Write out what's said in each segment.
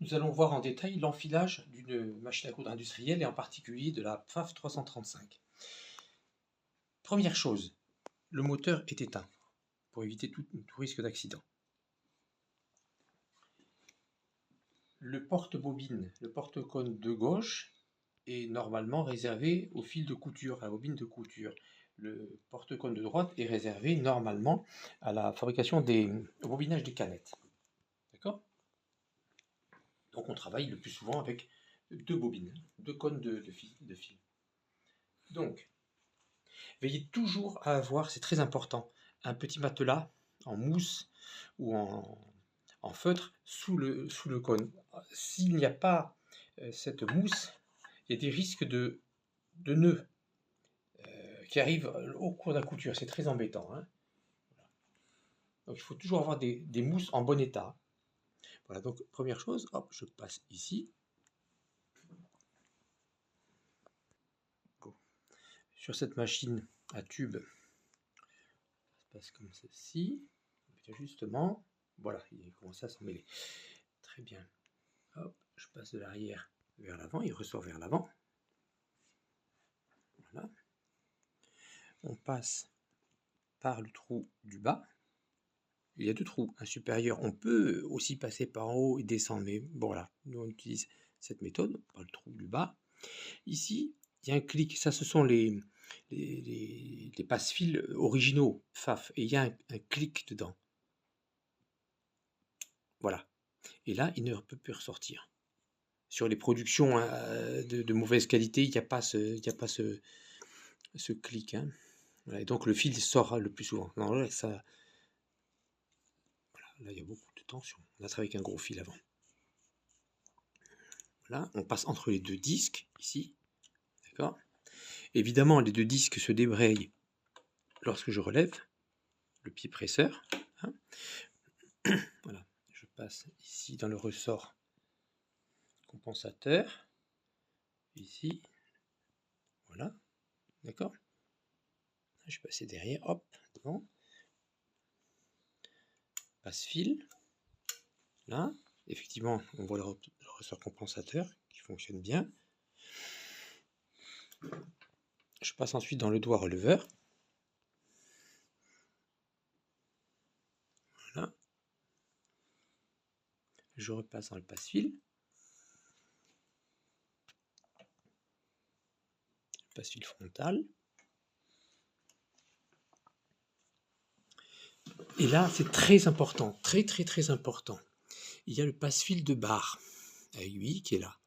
Nous allons voir en détail l'enfilage d'une machine à coudre industrielle et en particulier de la PFAF 335. Première chose, le moteur est éteint pour éviter tout risque d'accident. Le porte-bobine, le porte-cône de gauche est normalement réservé au fil de couture, à la bobine de couture. Le porte-cône de droite est réservé normalement à la fabrication au bobinage des canettes. D'accord ? Donc on travaille le plus souvent avec deux bobines, deux cônes de fil. Donc, veillez toujours à avoir, c'est très important, un petit matelas en mousse ou en feutre sous le cône. S'il n'y a pas cette mousse, il y a des risques de nœuds qui arrivent au cours de la couture. C'est très embêtant. Hein. Donc il faut toujours avoir des mousses en bon état. Voilà, donc première chose, hop, je passe ici. Sur cette machine à tube, ça se passe comme ceci. Justement, voilà, il commence à s'en mêler. Très bien. Hop, je passe de l'arrière vers l'avant, il ressort vers l'avant. Voilà. On passe par le trou du bas. Il y a deux trous, un supérieur. On peut aussi passer par en haut et descendre, mais bon, voilà, nous on utilise cette méthode par le trou du bas. Ici, il y a un clic. Ça, ce sont les passe-fils originaux PFAF, et il y a un clic dedans. Voilà. Et là, il ne peut plus ressortir. Sur les productions de mauvaise qualité, il n'y a pas ce clic. Hein. Voilà, et donc le fil sort le plus souvent. Non, là, ça, voilà, là, il y a beaucoup de tension. On a travaillé avec un gros fil avant. Voilà, on passe entre les deux disques, ici. D'accord ? Évidemment, les deux disques se débrayent lorsque je relève le pied presseur. Hein. Voilà, je passe ici dans le ressort compensateur. Ici. Voilà. D'accord ? Je vais passer derrière, hop, devant. Passe-fil. Là, effectivement, on voit le ressort compensateur qui fonctionne bien. Je passe ensuite dans le doigt releveur. Voilà. Je repasse dans le passe-fil. Passe-fil frontal. Et là, c'est très important, très important. Il y a le passe-fil de barre à aiguille qui est là.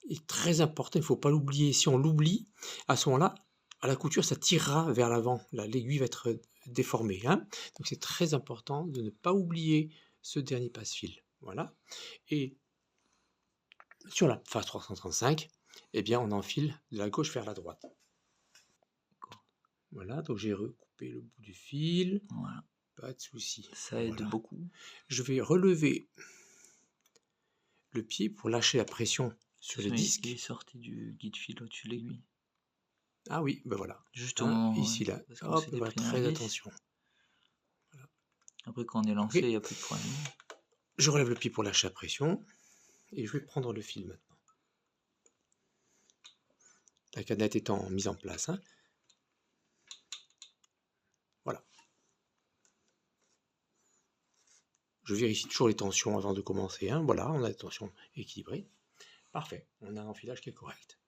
Il est très important, il ne faut pas l'oublier. Si on l'oublie, à ce moment-là, à la couture, ça tirera vers l'avant. L'aiguille va être déformée. Hein. Donc c'est très important de ne pas oublier ce dernier passe-fil. Voilà. Et sur la phase 335, eh bien, on enfile de la gauche vers la droite. Voilà, donc j'ai recoupé le bout du fil. Voilà. Pas de souci. Ça aide beaucoup. Je vais relever le pied pour lâcher la pression sur le disque. Il est sorti du guide-fil au-dessus de l'aiguille. Ah oui, ben voilà. Juste au moment, ici, là. Hop, voilà, très attention. Voilà. Après, quand on est lancé, il n'y a plus de problème. Je relève le pied pour lâcher la pression. Et je vais prendre le fil maintenant. La canette étant mise en place. Hein. Voilà. Je vérifie toujours les tensions avant de commencer. Hein. Voilà, on a des tensions équilibrées. Parfait, on a un enfilage qui est correct.